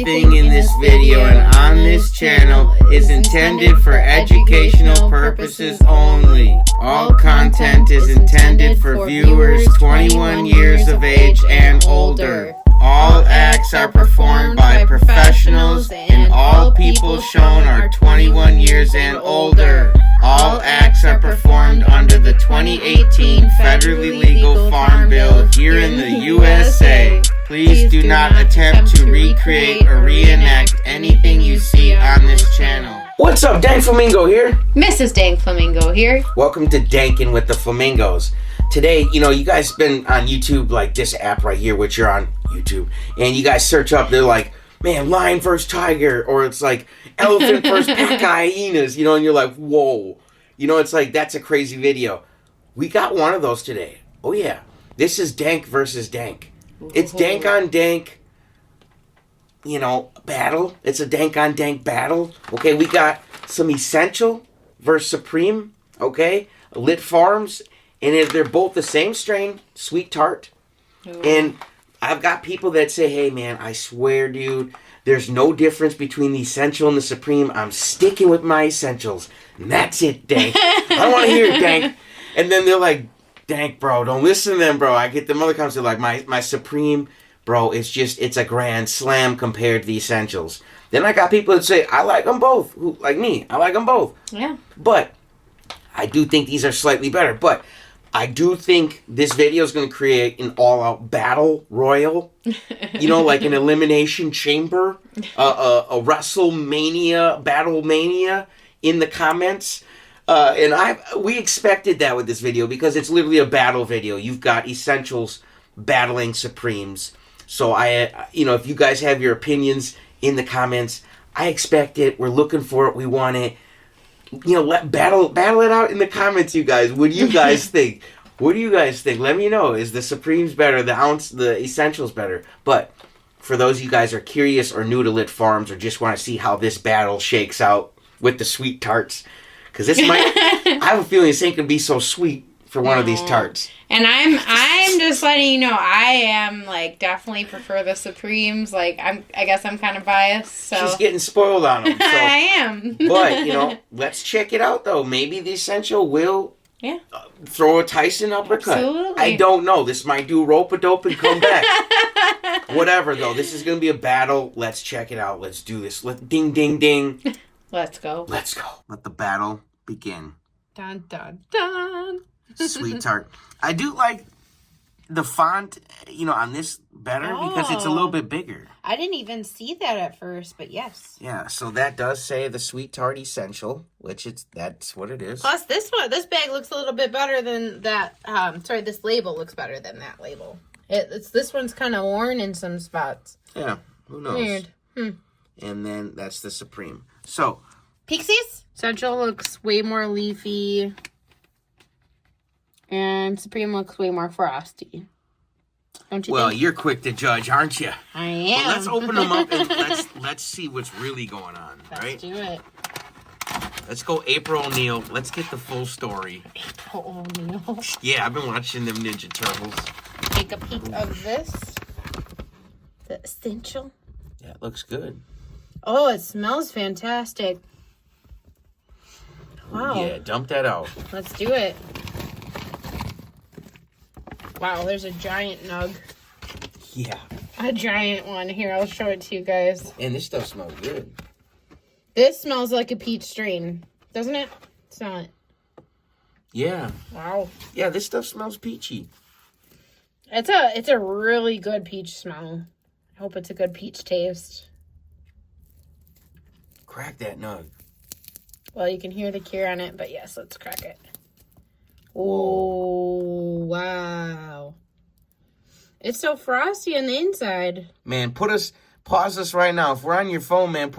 Everything in this video and on this channel is intended for educational purposes only. All content is intended for viewers 21 years of age and older. All acts are performed by professionals and all people shown are 21 years and older. All acts are performed under the 2018 federally legal Farm Bill here in the USA. Please do not attempt to recreate or reenact anything you see on this channel. What's up, DankFlamingo here? Mrs. DankFlamingo here. Welcome to Dankin with the Flamingos. Today, you guys been on YouTube, like this app right here, which you're on YouTube, and you guys search up, they're like, man, lion versus tiger, or it's like elephant versus pack of hyenas, and you're like, whoa. It's like, that's a crazy video. We got one of those today. Oh yeah. This is Dank versus Dank. It's Dank on Dank, battle. It's a Dank on Dank battle. Okay, we got some Essential versus Supreme, okay? Lit Farms, and they're both the same strain, Sweet Tart. Ooh. And I've got people that say, hey man, I swear dude, there's no difference between the Essential and the Supreme. I'm sticking with my Essentials. And that's it, Dank. I don't want to hear it, Dank. And then they're like, Dank, bro, don't listen to them, bro. I get them other comments, they're like, my Supreme, bro, it's a grand slam compared to the Essentials. Then I got people that say, I like them both. Who, like me, I like them both. Yeah. But I do think these are slightly better. But I do think this video is going to create an all-out battle royal. Like an elimination chamber, a WrestleMania, Battle Mania in the comments. And we expected that with this video because it's literally a battle video. You've got Essentials battling Supremes. So if you guys have your opinions in the comments, I expect it. We're looking for it. We want it. Battle it out in the comments, you guys. What do you guys think? What do you guys think? Let me know. Is the Supremes better? The Essentials better? But for those of you guys who are curious or new to Lit Farms or just want to see how this battle shakes out with the Sweet Tarts, because this might, I have a feeling this ain't gonna be so sweet for one of these tarts. And I'm just letting you know, I am definitely prefer the Supremes. I guess I'm kind of biased. So she's getting spoiled on them. So. I am. But let's check it out though. Maybe the Essential will throw a Tyson uppercut. Absolutely. I don't know. This might do rope-a-dope and come back. Whatever though. This is gonna be a battle. Let's check it out. Let's do this. Ding ding ding. Let's go. Let's go. Let the battle begin. Dun dun dun. Sweet Tart. I do like the font, on this better because it's a little bit bigger. I didn't even see that at first, but yes. Yeah, so that does say the Sweet Tart Essential, which that's what it is. Plus, this bag looks a little bit better than that. This label looks better than that label. This one's kind of worn in some spots. Yeah, who knows? Weird. And then that's the Supreme. So, Pixies? Essential looks way more leafy. And Supreme looks way more frosty. Don't you think? You're quick to judge, aren't you? I am. Well, let's open them up and let's see what's really going on, right? Let's do it. Let's go April O'Neil. Let's get the full story. April O'Neil. Yeah, I've been watching them Ninja Turtles. Take a peek of this. The Essential. Yeah, it looks good. Oh, it smells fantastic. Wow. Yeah, dump that out. Let's do it. Wow, there's a giant nug. Yeah. A giant one. Here, I'll show it to you guys. And this stuff smells good. This smells like a peach strain, doesn't it? Smell it. Yeah. Wow. Yeah, this stuff smells peachy. It's a really good peach smell. I hope it's a good peach taste. Crack that nug. Well, you can hear the cure on it, but yes, let's crack it. Oh, wow. It's so frosty on the inside. Man, pause us right now. If we're on your phone, man,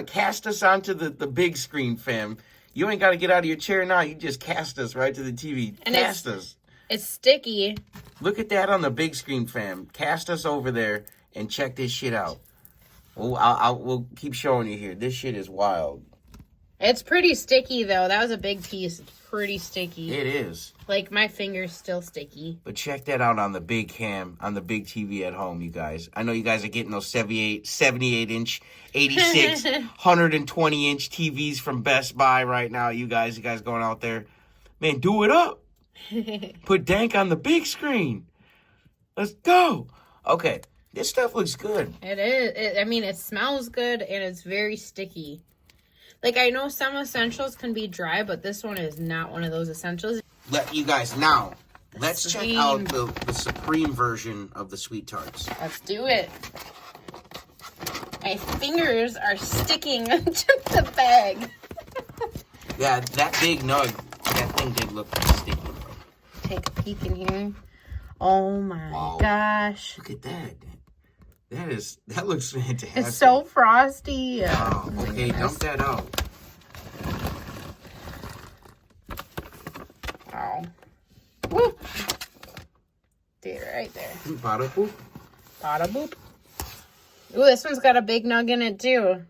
cast us onto the big screen, fam. You ain't got to get out of your chair now. You just cast us right to the TV. And cast us. It's sticky. Look at that on the big screen, fam. Cast us over there and check this shit out. We'll keep showing you here. This shit is wild. It's pretty sticky, though. That was a big piece. It's pretty sticky. It is. Like, my finger's still sticky. But check that out on the big on the big TV at home, you guys. I know you guys are getting those 78-inch, 86, 120-inch TVs from Best Buy right now. You guys going out there. Man, do it up. Put Dank on the big screen. Let's go. Okay, this stuff looks good. It is. I mean, it smells good, and it's very sticky. Like, I know some essentials can be dry, but this one is not one of those essentials. You guys, now, let's check out the Supreme version of the Sweet Tarts. Let's do it. My fingers are sticking to the bag. Yeah, that big nug, that thing did look sticky. Take a peek in here. Oh my gosh. Look at that. That looks fantastic. It's so frosty. Oh, okay, dump that out. Wow. Woo. Dude, right there. Bada boop. Bada boop. Ooh, this one's got a big nug in it too.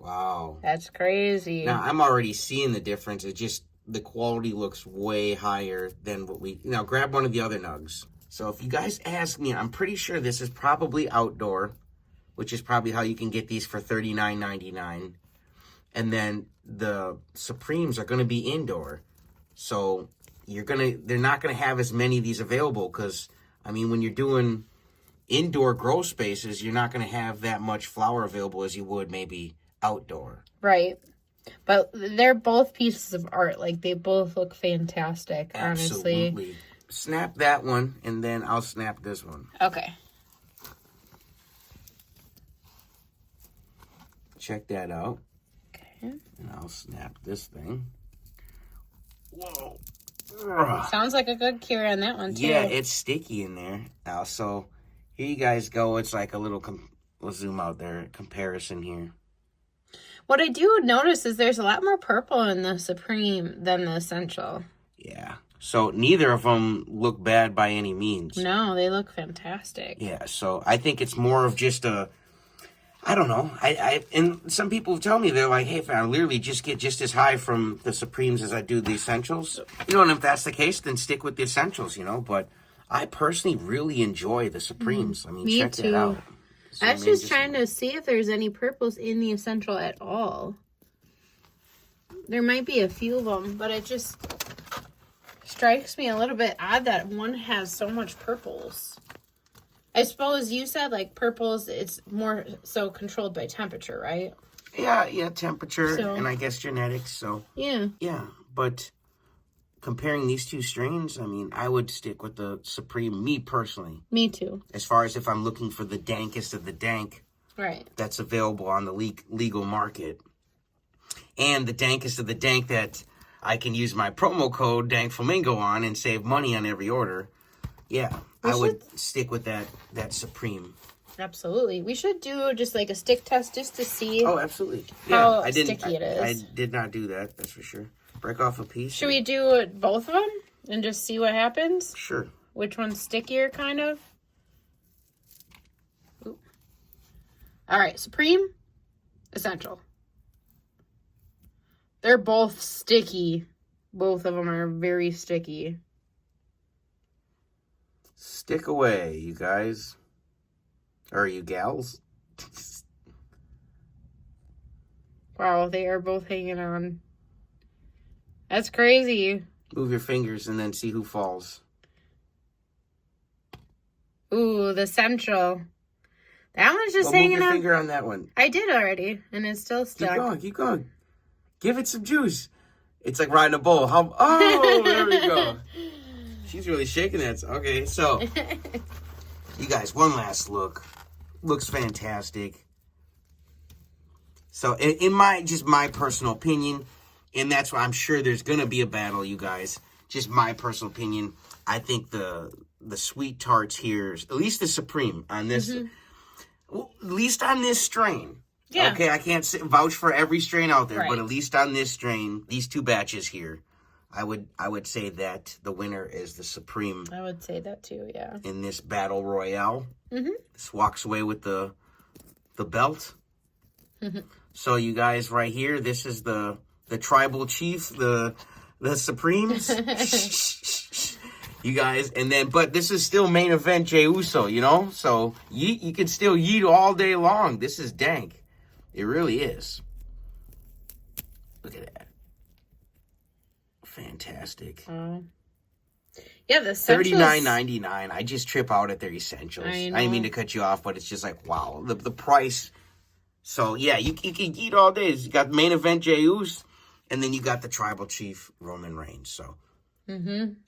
Wow. That's crazy. Now, I'm already seeing the difference. It just, the quality looks way higher than what we... Now, grab one of the other nugs. So, if you guys ask me, I'm pretty sure this is probably outdoor, which is probably how you can get these for $39.99. And then the Supremes are going to be indoor. So, they're not going to have as many of these available because, I mean, when you're doing indoor grow spaces, you're not going to have that much flour available as you would maybe outdoor. Right. But they're both pieces of art. Like, they both look fantastic, honestly. Absolutely. Snap that one, and then I'll snap this one. Okay. Check that out. Okay. And I'll snap this thing. Whoa. Sounds like a good cure on that one, too. Yeah, it's sticky in there. Now, so here you guys go. It's like a little, let's zoom out there, comparison here. What I do notice is there's a lot more purple in the Supreme than the Essential. Yeah. So neither of them look bad by any means. No, they look fantastic. Yeah, so I think it's more of just a, I don't know. And some people tell me, they're like, hey, if I literally just get just as high from the Supremes as I do the Essentials. You know, and if that's the case, then stick with the Essentials, you know. But I personally really enjoy the Supremes. I mean, Me check too. that out. So, I was just trying to see if there's any purples in the Essential at all. There might be a few of them, but it just strikes me a little bit odd that one has so much purples. I suppose you said, like, purples, it's more so controlled by temperature, right? Yeah, temperature So, and I guess genetics, so. Yeah. Yeah, but comparing these two strains, I mean, I would stick with the Supreme, me personally. Me too. As far as if I'm looking for the dankest of the dank. Right. That's available on the legal market. And the dankest of the dank that I can use my promo code DankFlamingo on and save money on every order. Yeah, I would stick with that Supreme. Absolutely. We should do just like a stick test just to see. Oh, absolutely. How I sticky it is. I did not do that, that's for sure. Break off a piece. Should we do both of them and just see what happens? Sure. Which one's stickier, kind of? Ooh. All right, Supreme, Essential. They're both sticky. Both of them are very sticky. Stick away, you guys. Or you gals. Wow, they are both hanging on. That's crazy. Move your fingers and then see who falls. Ooh, the Essential. That one's just hanging move your on. finger on that one. I did already, and it's still stuck. Keep going. Give it some juice. It's like riding a bull. Oh, there we go. She's really shaking that. Okay, so you guys, one last look. Looks fantastic. So in my personal opinion, and that's why I'm sure there's gonna be a battle, you guys. Just my personal opinion. I think the Sweet Tarts here, at least the Supreme on this, well, at least on this strain. Yeah. Okay, I can't vouch for every strain out there, Right. but at least on this strain, these two batches here, I would say that the winner is the Supreme. I would say that too, yeah. In this battle royale. Mm-hmm. This walks away with the belt. So you guys right here, this is the the tribal chief, the Supremes. You guys, and then, but this is still main event Jey Uso, you know? So, you can still yeet all day long. This is dank. It really is. Look at that. Fantastic. Yeah, the essentials. $39.99. I just trip out at their essentials. I didn't mean to cut you off, but it's just like, wow. The price. So, yeah, you can yeet all day. You got main event Jey Uso, and then you got the tribal chief Roman Reigns, so.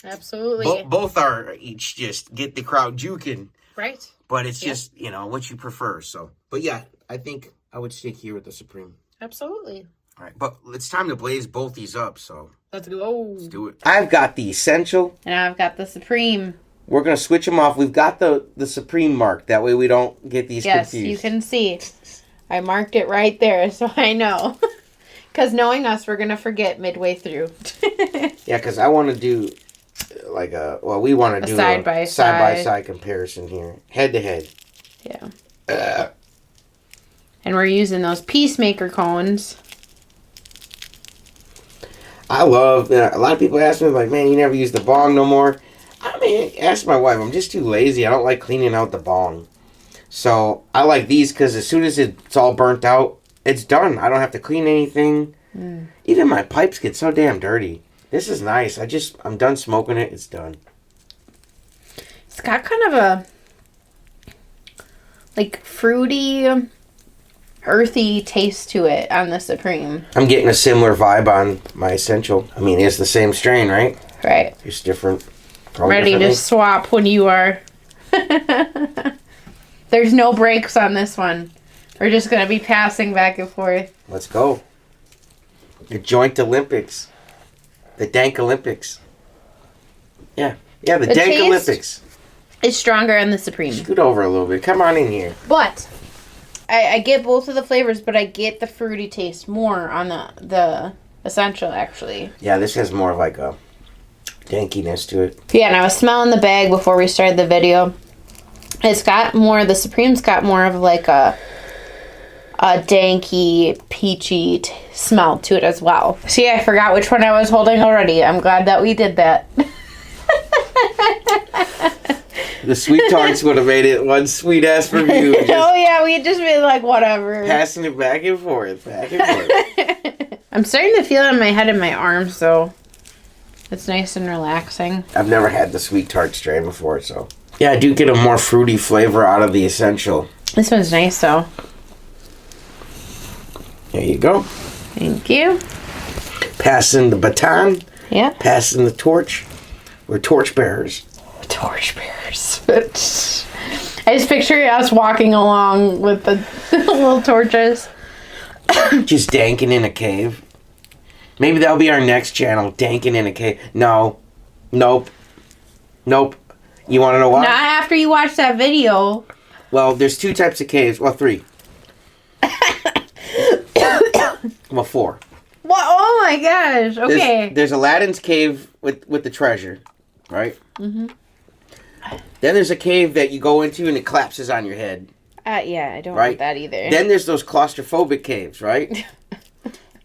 Absolutely. Both are each just get the crowd juking. Right. But it's just, you know, what you prefer. So, but yeah, I think I would stick here with the Supreme. Absolutely. All right, but it's time to blaze both these up, so. Let's go. Let's do it. I've got the Essential. And I've got the Supreme. We're going to switch them off. We've got the Supreme mark. That way we don't get these confused. Yes, you can see. I marked it right there, so I know. Because knowing us, we're going to forget midway through. Yeah, because I want to do like we want to do a side-by-side comparison here. Head-to-head. Yeah. And we're using those Peacemaker cones. I love, a lot of people ask me, like, man, you never use the bong no more. I mean, ask my wife. I'm just too lazy. I don't like cleaning out the bong. So, I like these because as soon as it's all burnt out, it's done. I don't have to clean anything. Even my pipes get so damn dirty. This is nice. I'm done smoking it. It's done. It's got kind of a, like, fruity, earthy taste to it on the Supreme. I'm getting a similar vibe on my Essential. I mean, it's the same strain, right? Right. Just different. Ready to swap when you are. There's no breaks on this one. We're just going to be passing back and forth. Let's go. The Joint Olympics. The Dank Olympics. Yeah. Yeah, the Dank Olympics. It's stronger on the Supreme. Scoot over a little bit. Come on in here. But I get both of the flavors, but I get the fruity taste more on the Essential, actually. Yeah, this has more of like a dankiness to it. Yeah, and I was smelling the bag before we started the video. The Supreme's got more of like a danky, peachy smell to it as well. See, I forgot which one I was holding already. I'm glad that we did that. The sweet tarts would have made it one sweet ass review. Oh yeah, we'd just been like, whatever. Passing it back and forth. I'm starting to feel it in my head and my arms, so it's nice and relaxing. I've never had the sweet tart strain before, so. Yeah, I do get a more fruity flavor out of the Essential. This one's nice, though. There you go. Thank you. Passing the baton. Yeah. Passing the torch. We're torch bearers. Torch bearers. I just picture us walking along with the little torches. Just danking in a cave. Maybe that'll be our next channel. Danking in a cave. No. Nope. You want to know why? Not after you watch that video. Well, there's 2 types of caves. Well, 3. Well, 4. What? Oh my gosh. Okay. There's Aladdin's cave with the treasure, right? Mm-hmm. Then there's a cave that you go into and it collapses on your head. Yeah, I don't want that either. Then there's those claustrophobic caves, right?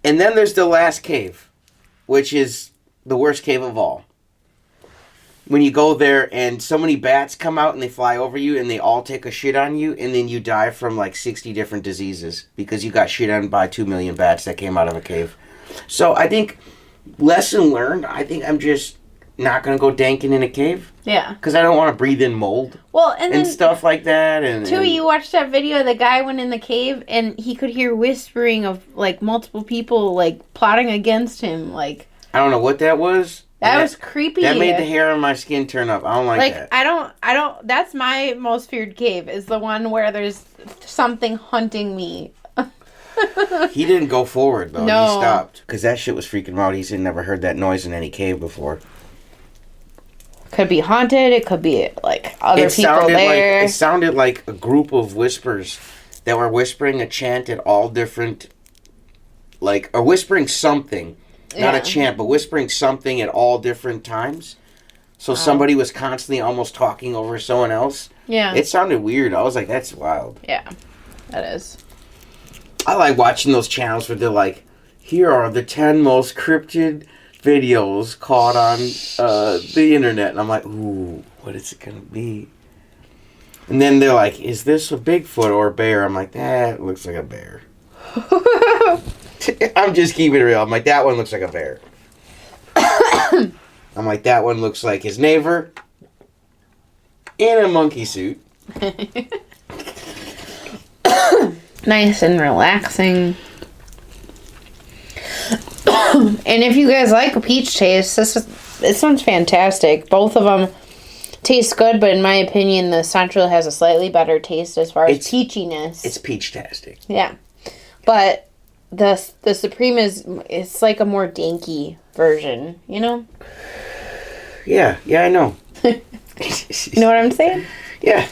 And then there's the last cave, which is the worst cave of all. When you go there and so many bats come out and they fly over you and they all take a shit on you and then you die from like 60 different diseases because you got shit on by 2 million bats that came out of a cave. So I think, lesson learned, I think I'm just not going to go danking in a cave. Yeah. Because I don't want to breathe in mold. Well, and stuff like that. And you watched that video, the guy went in the cave and he could hear whispering of like multiple people like plotting against him. Like, I don't know what that was. That was creepy. That made the hair on my skin turn up. I don't like that. I don't, that's my most feared cave, is the one where there's something hunting me. He didn't go forward, though. No. He stopped. Because that shit was freaking him out. He said never heard that noise in any cave before. Could be haunted. It could be, like, other people there. It sounded like a group of whispers that were whispering a chant at all different, like, or whispering something. Not a chant, but whispering something at all different times. So somebody was constantly almost talking over someone else. Yeah. It sounded weird. I was like, that's wild. Yeah, that is. I like watching those channels where they're like, here are the 10 most cryptid videos caught on the internet. And I'm like, ooh, what is it going to be? And then they're like, is this a Bigfoot or a bear? I'm like, it looks like a bear. I'm just keeping it real. I'm like, that one looks like a bear. I'm like, that one looks like his neighbor in a monkey suit. Nice and relaxing. And if you guys like a peach taste, this one's fantastic. Both of them taste good, but in my opinion, the Central has a slightly better taste as far as peachiness. It's peach-tastic. Yeah. But the Supreme it's like a more danky version, you know? Yeah, I know. You know what I'm saying? Yeah.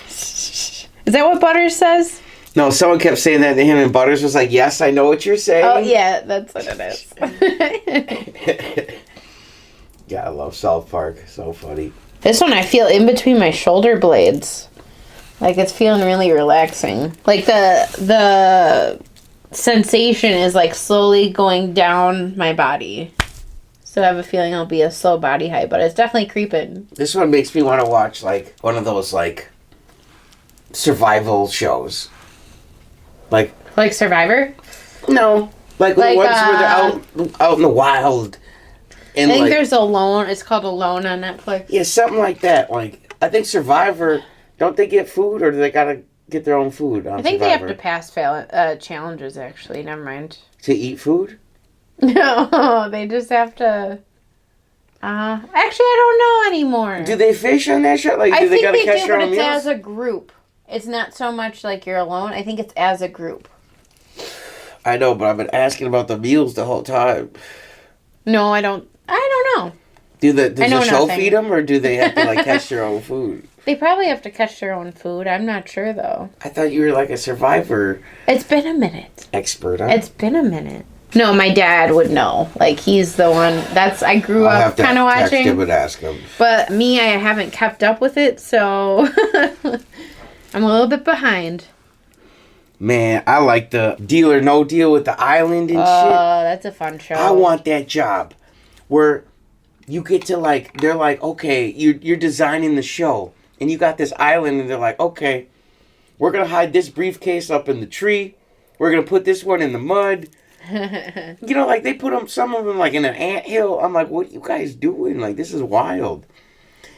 Is that what Butters says? No, someone kept saying that to him, and Butters was like, yes, I know what you're saying. Oh, yeah, that's what it is. Yeah, I love South Park. So funny. This one I feel in between my shoulder blades. Like, it's feeling really relaxing. Like, the sensation is, like, slowly going down my body. So I have a feeling I'll be a slow body height, but it's definitely creeping. This one makes me want to watch, like, one of those, like, survival shows. Like Survivor? No. Like the ones where they're out in the wild. And I think there's Alone. It's called Alone on Netflix. Yeah, something like that. Like, I think Survivor, don't they get food, or do they gotta get their own food on I think Survivor? they have to pass challenges, actually. Never mind. To eat food? No, they just have to... actually, I don't know anymore. Do they fish on that show? Like, do they gotta catch their own meals? I think they do, but it's as a group. It's not so much like you're alone. I think it's as a group. I know, but I've been asking about the meals the whole time. No, I don't know. Does the show nothing. feed them, or do they have to, like, catch their own food? They probably have to catch their own food. I'm not sure, though. I thought you were, like, a Survivor It's been a minute. expert, huh? It's been a minute. No, my dad would know. Like, he's the one. I grew up kind of watching. Text him and ask him. But me, I haven't kept up with it, so I'm a little bit behind. Man, I like the Deal or No Deal with the island and shit. Oh, that's a fun show. I want that job where you get to, like, they're like, okay, you're designing the show, and you got this island, and they're like, okay, we're going to hide this briefcase up in the tree. We're going to put this one in the mud. You know, like, they put some of them, like, in an anthill. I'm like, what are you guys doing? Like, this is wild.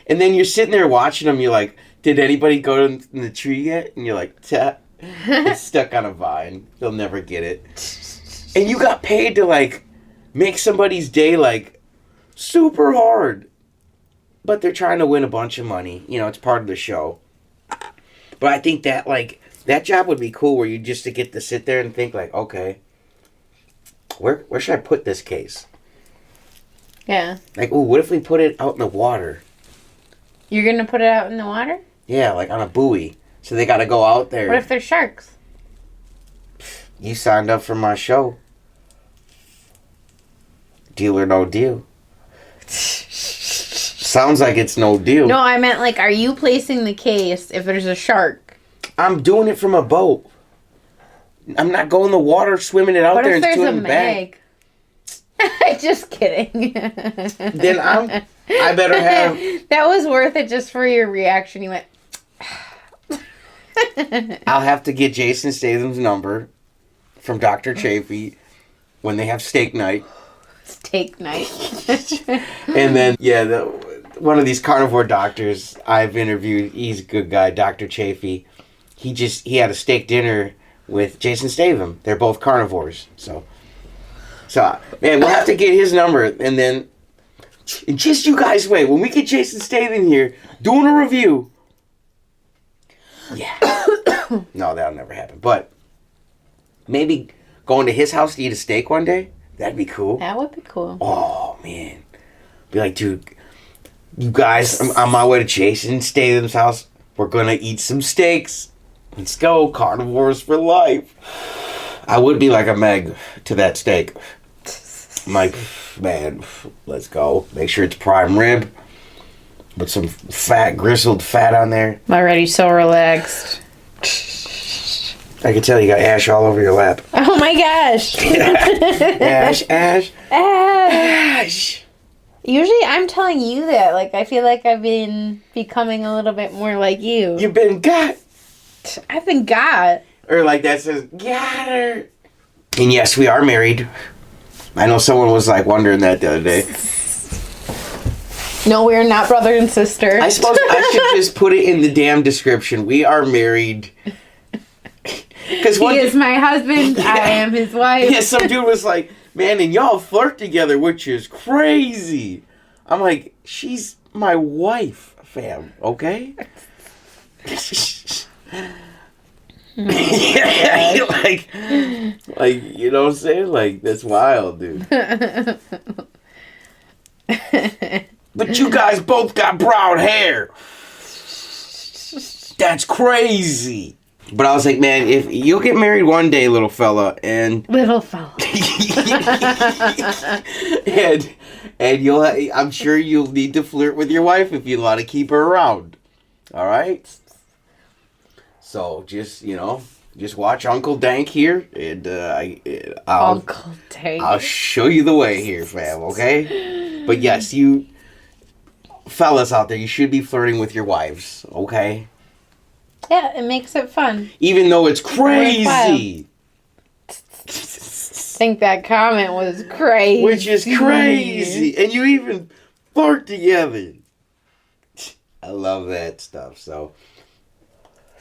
And then you're sitting there watching them. You're like, did anybody go in the tree yet? And you're like, it's stuck on a vine. They'll never get it. And you got paid to, like, make somebody's day, like, super hard. But they're trying to win a bunch of money. You know, it's part of the show. But I think that, like, that job would be cool where you just to get to sit there and think, like, okay, where should I put this case? Yeah. Like, ooh, what if we put it out in the water? You're going to put it out in the water? Yeah, like on a buoy. So they got to go out there. What if there's sharks? You signed up for my show. Deal or no deal. Sounds like it's no deal. No, I meant, like, are you placing the case if there's a shark? I'm doing it from a boat. I'm not going in the water, swimming it out What there if and there's swimming a back. Meg? Just kidding. Then I better have... That was worth it just for your reaction. You went... I'll have to get Jason Statham's number from Dr. Chafee when they have steak night. Steak night. And then, yeah, one of these carnivore doctors I've interviewed, he's a good guy, Dr. Chafee. He had a steak dinner with Jason Statham. They're both carnivores. So man, we'll have to get his number, and then just you guys wait. When we get Jason Statham here doing a review, yeah. No, that'll never happen. But maybe going to his house to eat a steak one day, that'd be cool. That would be cool. Oh, man. Be like, dude, you guys, I'm on my way to Jason Statham's house. We're going to eat some steaks. Let's go. Carnivores for life. I would be like a Meg to that steak. I'm like, man, let's go. Make sure it's prime rib with some fat, grizzled fat on there. I'm already so relaxed. I can tell you got ash all over your lap. Oh my gosh. Ash. Usually I'm telling you that. Like, I feel like I've been becoming a little bit more like you. You've been got. I've been got. Or like that says, got her. And yes, we are married. I know someone was like wondering that the other day. No, we're not brother and sister. I suppose I should just put it in the damn description. We are married. He is my husband. Yeah. I am his wife. Yeah, some dude was like, man, and y'all flirt together, which is crazy. I'm like, she's my wife, fam, okay? Yeah, like, you know what I'm saying? Like, that's wild, dude. But you guys both got brown hair. That's crazy. But I was like, man, if you'll get married one day, little fella, and little fella, and you'll, I'm sure you'll need to flirt with your wife if you want to keep her around. All right. So just just watch Uncle Dank here, and Uncle Dank. I'll show you the way here, fam. Okay. But yes, you fellas out there, you should be flirting with your wives. Okay. Yeah, it makes it fun. Even though it's crazy. I think that comment was crazy. Which is crazy. And you even flirt together. I love that stuff, so.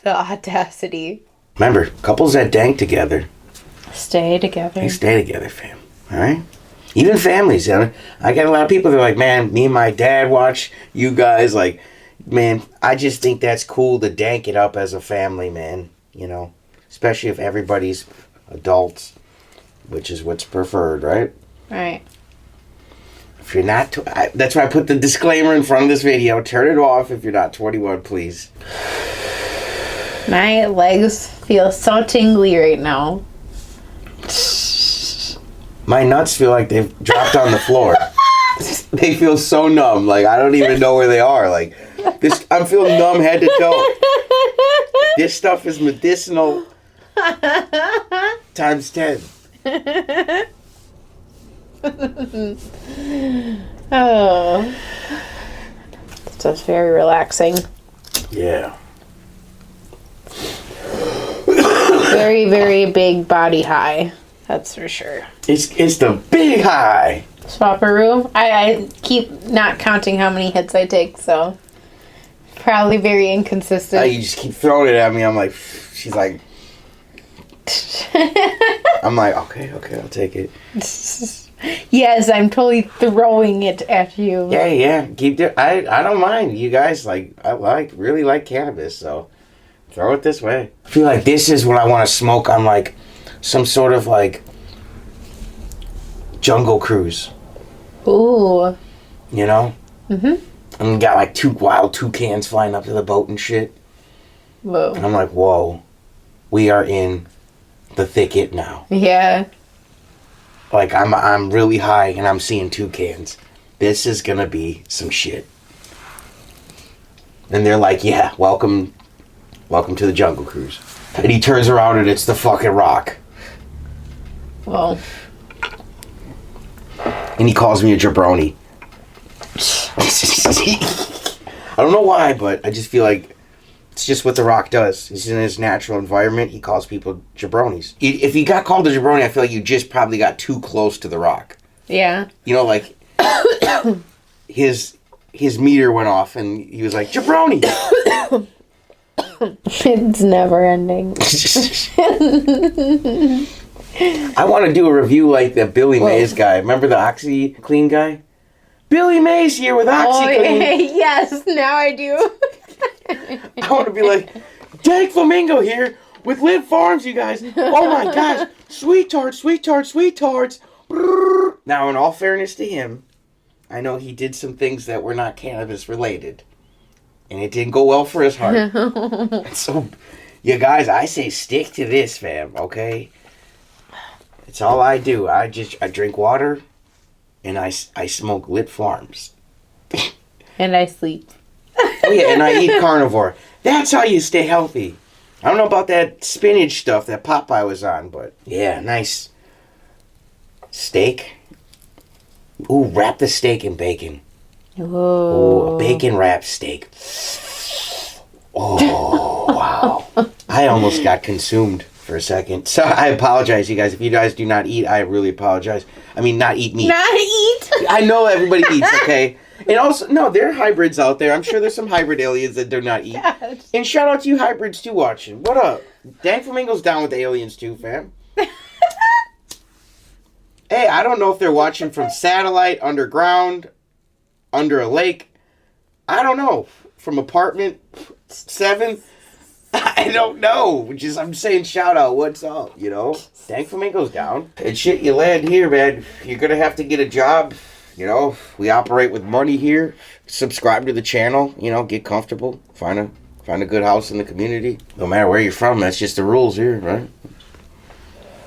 The audacity. Remember, couples that dank together. Stay together. They stay together, fam. Alright? Even families. I got a lot of people that are like, man, me and my dad watch you guys, like, man, I just think that's cool to dank it up as a family, man. You know, especially if everybody's adults, which is what's preferred, right? Right. If you're not, that's why I put the disclaimer in front of this video. Turn it off if you're not 21, please. My legs feel so tingly right now. My nuts feel like they've dropped on the floor. They feel so numb. Like, I don't even know where they are. Like, this, I'm feeling numb head to toe. This stuff is medicinal times 10. Oh. It's just very relaxing. Yeah. Very, very big body high. That's for sure. It's the big high. Swapperoo. I keep not counting how many hits I take, so probably very inconsistent. You just keep throwing it at me. I'm like, she's like, I'm like, okay, I'll take it. Yes, I'm totally throwing it at you. Yeah. Keep it. I don't mind. You guys really like cannabis, so throw it this way. I feel like this is what I want to smoke on, like some sort of like jungle cruise. Ooh. You know? Mm-hmm. And we got like 2 wild toucans flying up to the boat and shit. Whoa. And I'm like, whoa, we are in the thicket now. Yeah. Like, I'm really high and I'm seeing toucans. This is gonna be some shit. And they're like, yeah, welcome to the jungle cruise. And he turns around and it's the fucking Rock. Whoa. And he calls me a jabroni. I don't know why, but I just feel like it's just what the Rock does. He's in his natural environment. He calls people jabronis. If you got called a jabroni, I feel like you just probably got too close to the Rock. Yeah. You know, like his meter went off and he was like, jabroni. It's never ending. I want to do a review like the Billy Mays guy. Remember the OxyClean guy? Billy Mays here with OxyClean. Oh, yes, now I do. I want to be like, TheDankFlamingo here with Lit Farms, you guys. Oh my gosh. Sweet tarts. Now, in all fairness to him, I know he did some things that were not cannabis related. And it didn't go well for his heart. So, you guys, I say stick to this, fam, okay? It's all I do. I drink water and I smoke Lit Farms. And I sleep. Oh yeah, and I eat carnivore. That's how you stay healthy. I don't know about that spinach stuff that Popeye was on, but yeah, nice steak. Ooh, wrap the steak in bacon. Ooh, a bacon wrapped steak. Oh, wow. I almost got consumed for a second. So I apologize, you guys. If you guys do not eat, I really apologize. I mean, not eat meat. Not eat? I know everybody eats, okay? And also, no, there are hybrids out there. I'm sure there's some hybrid aliens that do not eat. God. And shout out to you hybrids too watching. What up? DankFlamingo's down with aliens too, fam. Hey, I don't know if they're watching from satellite, underground, under a lake. I don't know. From apartment 7. I don't know. I'm saying shout out. What's up, you know? DankFlamingo's down. And shit, you land here, man. You're going to have to get a job. You know, we operate with money here. Subscribe to the channel. You know, get comfortable. Find a good house in the community. No matter where you're from, that's just the rules here, right?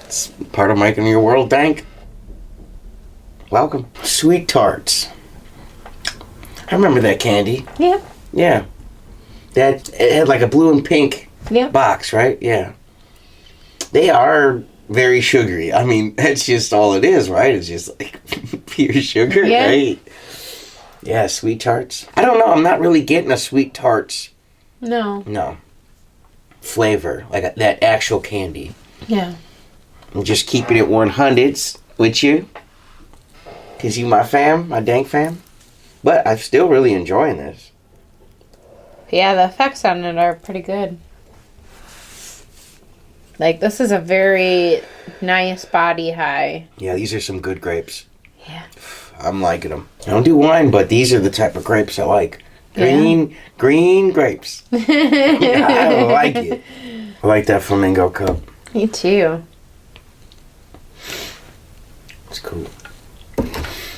It's part of making your world dank. Welcome. Sweet Tarts. I remember that candy. Yep. Yeah. It had like a blue and pink Yep. box, right? Yeah. They are very sugary. I mean, that's just all it is, right? It's just like pure sugar, Yeah. right? Yeah, Sweet Tarts. I don't know. I'm not really getting a Sweet Tarts. No. Flavor. Like that actual candy. Yeah. I'm just keeping it 100s with you. Because you my fam, my dank fam. But I'm still really enjoying this. Yeah, the effects on it are pretty good. Like, this is a very nice body high. Yeah, these are some good grapes. Yeah. I'm liking them. I don't do wine, but these are the type of grapes I like. Green grapes. I like it. I like that flamingo cup. Me too. It's cool.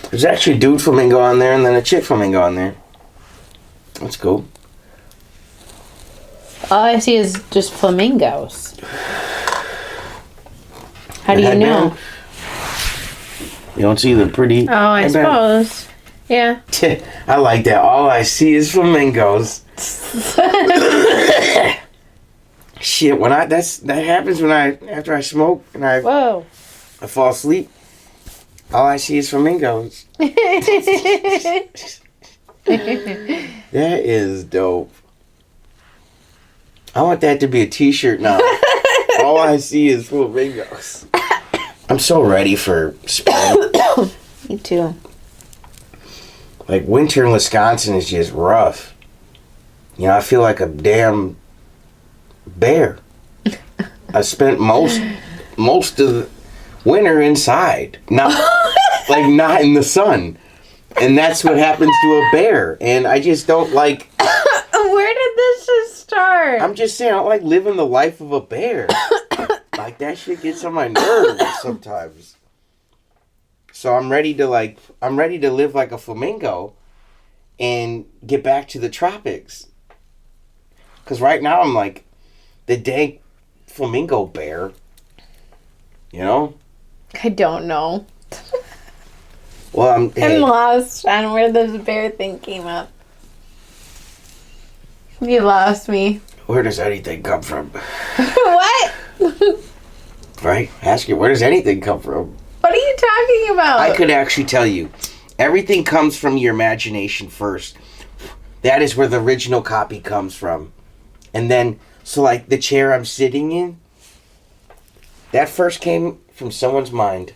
There's actually a dude flamingo on there and then a chick flamingo on there. That's cool. All I see is just flamingos. How do you Headband. know? You don't see the pretty... Oh, I headband? suppose. Yeah. I like that. All I see is flamingos. Shit, that happens after I smoke and I Whoa. fall asleep. All I see is flamingos. That is dope. I want that to be a t-shirt now. All I see is flamingos. I'm so ready for spring. Me too. Like, winter in Wisconsin is just rough. You know, I feel like a damn bear. I spent most of the winter inside. Not in the sun. And that's what happens to a bear. And I just don't like... Where did this just start? I'm just saying, I don't like living the life of a bear. Like, that shit gets on my nerves sometimes. So I'm ready to live like a flamingo and get back to the tropics. Because right now I'm like the dank flamingo bear. You know? I don't know. Well, I'm lost on where this bear thing came up. You lost me. Where does anything come from? What? Right? Ask you, where does anything come from? What are you talking about? I could actually tell you. Everything comes from your imagination first. That is where the original copy comes from. And then, so like the chair I'm sitting in, that first came from someone's mind.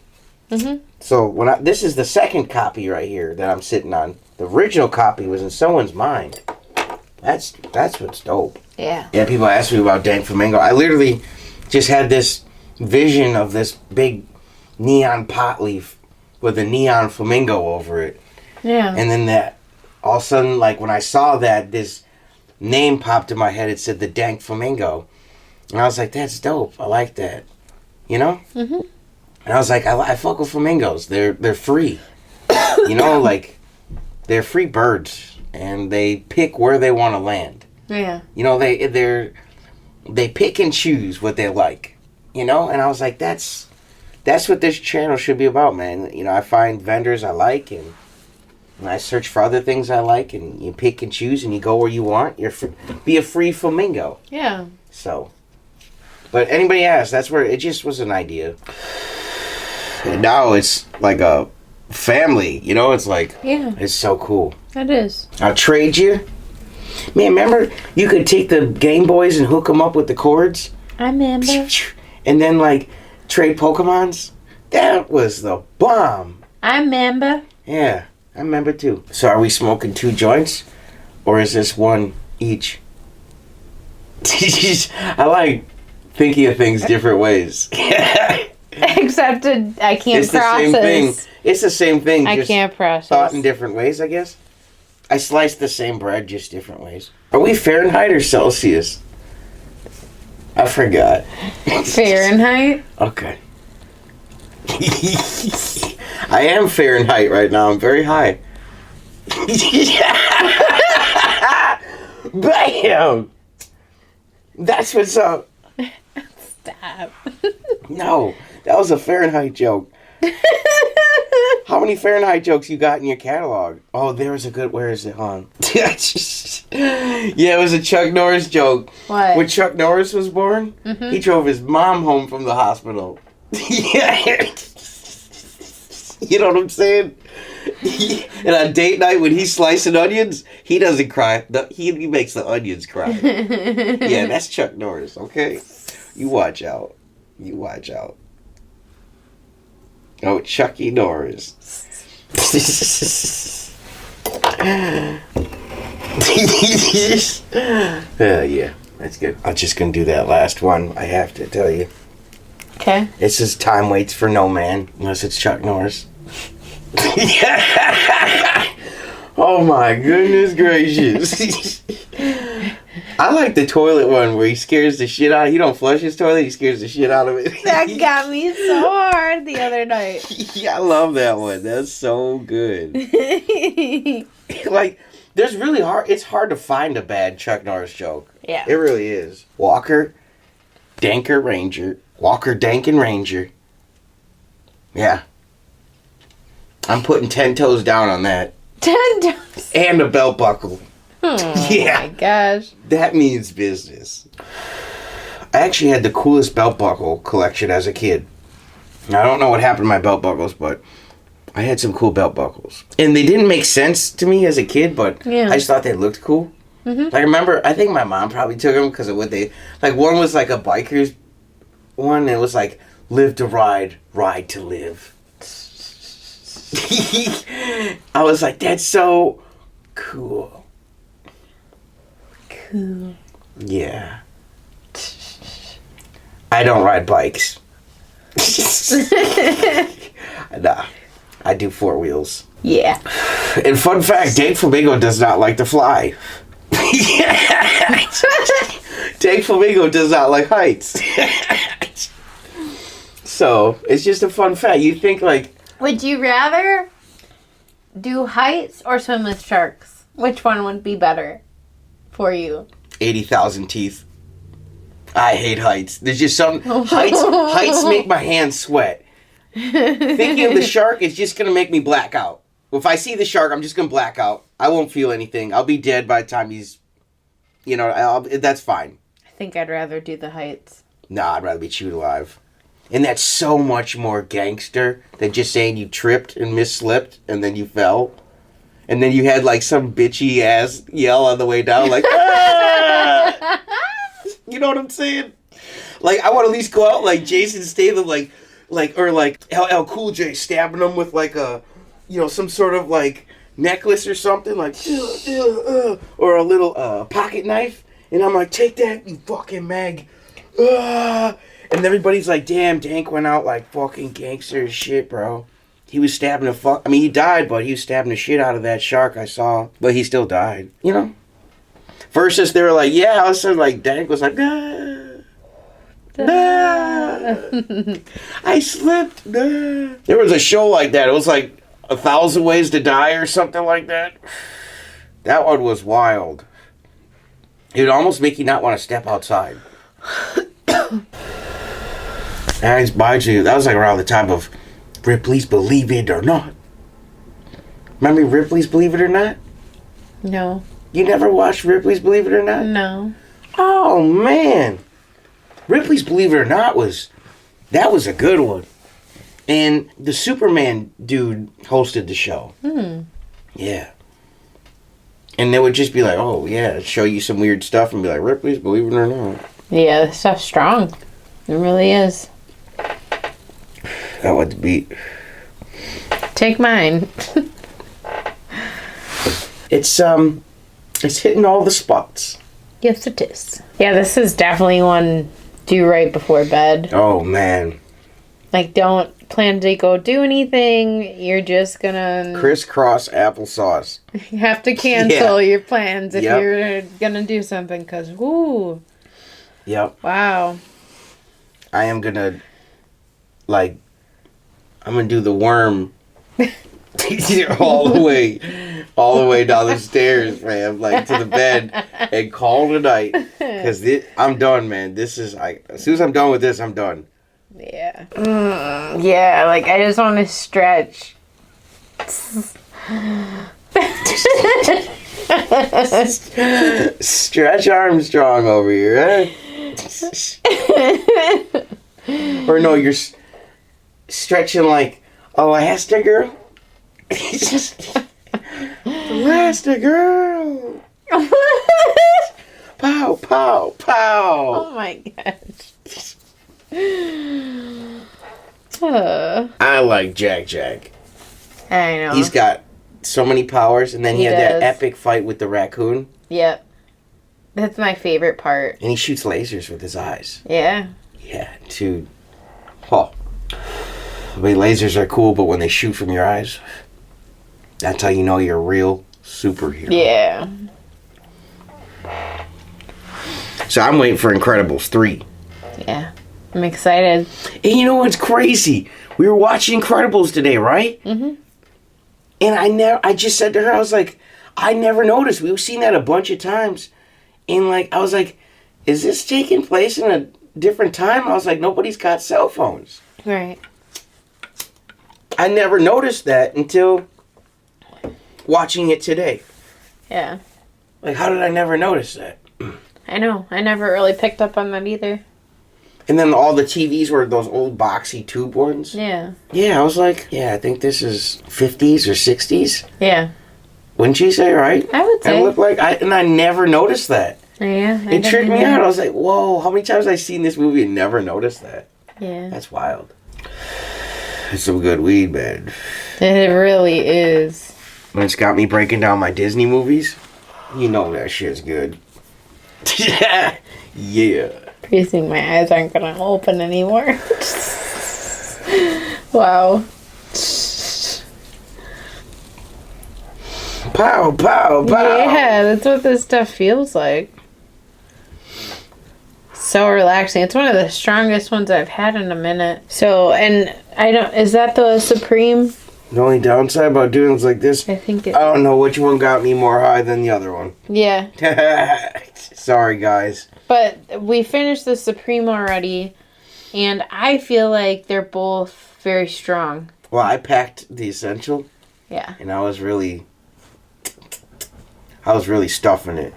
Mm-hmm. So this is the second copy right here that I'm sitting on. The original copy was in someone's mind. That's what's dope. Yeah. Yeah, people ask me about Dank Flamingo. I literally just had this vision of this big neon pot leaf with a neon flamingo over it. Yeah. And then that, all of a sudden, like when I saw that, this name popped in my head. It said the DankFlamingo. And I was like, that's dope. I like that. You know? Mm-hmm. And I was like, I fuck with flamingos. They're free. You know, like, they're free birds. And they pick where they want to land. Yeah. You know, they pick and choose what they like. You know? And I was like, that's what this channel should be about, man. You know, I find vendors I like, and I search for other things I like, and you pick and choose, and you go where you want. Be a free flamingo. Yeah. So, But anybody asked, that's where it just was an idea. And now it's like a family, you know? It's like, Yeah. It's so cool. It is. I'll trade you. Man, remember you could take the Game Boys and hook them up with the cords? I remember. And then, like, trade Pokemons? That was the bomb. I remember. Yeah, I remember too. So are we smoking 2 joints? Or is this one each? I like thinking of things different ways. Except I can't It's the same thing. It's the same thing. I just can't process. Thought in different ways, I guess. I slice the same bread, just different ways. Are we Fahrenheit or Celsius? I forgot. Fahrenheit? Okay. I am Fahrenheit right now. I'm very high. Bam! That's what's up. Stop. No, that was a Fahrenheit joke. How many Fahrenheit jokes you got in your catalog? Oh, there was a good. Where is it? On. Yeah, it was a Chuck Norris joke. What? When Chuck Norris was born, he drove his mom home from the hospital. Yeah. You know what I'm saying? And on date night, when he's slicing onions, he doesn't cry. He makes the onions cry. Yeah, that's Chuck Norris, okay? You watch out. You watch out. Oh, Chucky Norris. Yeah, that's good. I'm just going to do that last one, I have to tell you. Okay. It says time waits for no man, unless it's Chuck Norris. Oh my goodness gracious. I like the toilet one where he scares the shit out. He don't flush his toilet, he scares the shit out of it. That got me so hard the other night. Yeah, I love that one. That's so good. Like, there's really it's hard to find a bad Chuck Norris joke. Yeah. It really is. Walker, Danker Ranger. Walker, Dankin Ranger. Yeah. I'm putting 10 toes down on that. 10 toes. And a belt buckle. Oh Yeah. my gosh. That means business. I actually had the coolest belt buckle collection as a kid. I don't know what happened to my belt buckles, but I had some cool belt buckles. And they didn't make sense to me as a kid, but Yeah. I just thought they looked cool. Like, I remember, I think my mom probably took them because of what they... Like, one was like a biker's one, and it was like, live to ride, ride to live. I was like, that's so cool. Cool. Yeah. I don't ride bikes. Nah. I do 4 wheels. Yeah. And fun fact, DankFlamingo does not like to fly. DankFlamingo does not like heights. So, it's just a fun fact. You think like... Would you rather do heights or swim with sharks? Which one would be better for you? 80,000 teeth. I hate heights. There's just some... Heights make my hands sweat. Thinking of the shark is just going to make me black out. If I see the shark, I'm just going to black out. I won't feel anything. I'll be dead by the time he's... You know, that's fine. I think I'd rather do the heights. Nah, I'd rather be chewed alive. And that's so much more gangster than just saying you tripped and misslipped and then you fell. And then you had like some bitchy ass yell on the way down like, ah! You know what I'm saying? Like, I want to at least go out like Jason Statham, or like LL Cool J stabbing him with like a, you know, some sort of like necklace or something, like, or a little pocket knife. And I'm like, take that, you fucking mag. And everybody's like, damn, Dank went out like fucking gangster as shit, bro. He was stabbing I mean, he died, but he was stabbing the shit out of that shark I saw. But he still died, you know? Versus they were like, yeah, all of a sudden, like, Dank was like, I slipped, There was a show like that. It was like 1,000 Ways to Die or something like that. That one was wild. It would almost make you not want to step outside. And that was like around the time of Ripley's Believe It or Not. Remember Ripley's Believe It or Not? No. You never watched Ripley's Believe It or Not? No. Oh, man. Ripley's Believe It or Not was a good one. And the Superman dude hosted the show. Yeah. And they would just be like, oh, yeah, show you some weird stuff and be like, Ripley's Believe It or Not. Yeah, this stuff's strong. It really is. I want the beat. Take mine. It's hitting all the spots. Yes, it is. Yeah, this is definitely one do right before bed. Oh, man. Like, don't plan to go do anything. You're just gonna... Crisscross applesauce. You have to cancel your plans if you're gonna do something, because, woo. Yep. Wow. I am gonna, I'm gonna do the worm all the way down the stairs, man, like to the bed and call it a night. Because I'm done, man. This is, as soon as I'm done with this, I'm done. Yeah. Yeah, like, I just want to stretch. Stretch Armstrong over here, eh? Or no, you're stretching like Elastigirl. Elastigirl. Pow, pow, pow. Oh my gosh. I like Jack. I know. He's got so many powers, and then he had that does. epic fight with the raccoon. Yep. That's my favorite part. And he shoots lasers with his eyes. Yeah. Yeah, dude. Oh. I mean, lasers are cool, but when they shoot from your eyes, that's how you know you're a real superhero. Yeah. So I'm waiting for Incredibles 3. Yeah. I'm excited. And you know what's crazy? We were watching Incredibles today, right? Mm-hmm. And I just said to her, I was like, I never noticed. We've seen that a bunch of times. And I was like, is this taking place in a different time? I was like, nobody's got cell phones. Right. I never noticed that until watching it today. Yeah. Like, how did I never notice that? I know. I never really picked up on that either. And then all the TVs were those old boxy tube ones. Yeah. Yeah, I was like, yeah, I think this is 50s or 60s. Yeah. Wouldn't you say, right? I would say. It looked like, I never noticed that. Yeah. It tricked me out. I was like, whoa, how many times have I seen this movie and never noticed that? Yeah. That's wild. It's some good weed, man. It really is. When it's got me breaking down my Disney movies, you know that shit's good. Yeah. You think my eyes aren't gonna open anymore? Wow. Pow, pow, pow. Yeah, that's what this stuff feels like. So relaxing. It's one of the strongest ones I've had in a minute. So, and is that the Supreme? The only downside about doing things like this, I think I don't know which one got me more high than the other one. Yeah. Sorry, guys. But we finished the Supreme already, and I feel like they're both very strong. Well, I packed the Essential. Yeah. And I was really stuffing it.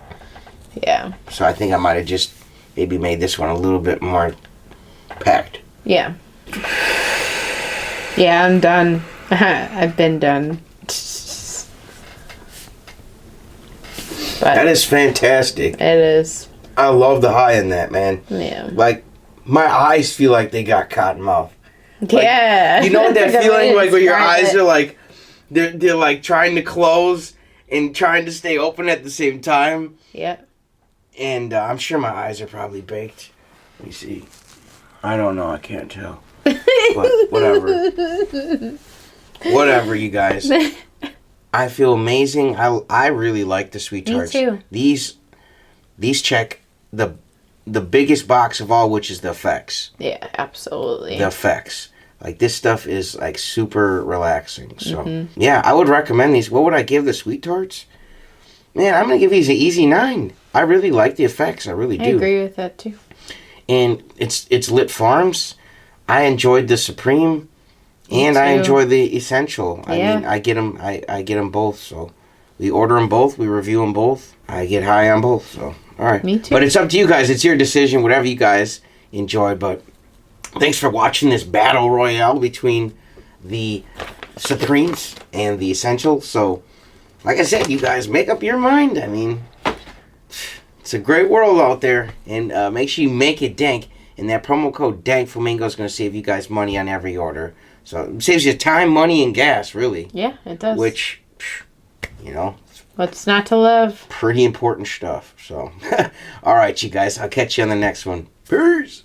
Yeah. So I think I might have just maybe made this one a little bit more packed. Yeah. Yeah, I'm done. I've been done. But That is fantastic. it is. I love the high in that, man. Yeah. Like, my eyes feel like they got cotton mouth. Yeah. You know that The way feeling to like where your describe eyes it. are like, they're like trying to close and trying to stay open at the same time. Yep. And I'm sure my eyes are probably baked. Let me see. I don't know. I can't tell. But whatever. Whatever, you guys. I feel amazing. I really like the Sweet Me Tarts. too. These check the biggest box of all, which is the effects. Yeah, absolutely. The effects. Like, this stuff is like super relaxing. So yeah, I would recommend these. What would I give the Sweet Tarts? Man, I'm gonna give these an easy 9. I really like the effects. I really do. I agree with that too. And it's Lit Farms. I enjoyed the Supreme, and I too. enjoy the Essential. I Yeah. mean, I get them both. So we order them both. We review them both. I get high on both. So all right. Me too. But it's up to you guys. It's your decision. Whatever you guys enjoyed. But thanks for watching this battle royale between the Supremes and the Essentials. So, like I said, you guys make up your mind. I mean, it's a great world out there. And make sure you make it dank. And that promo code DankFlamingo is going to save you guys money on every order. So it saves you time, money, and gas, really. Yeah, it does. Which, you know, what's not to love? pretty important stuff. So, all right, you guys. I'll catch you on the next one. Peace.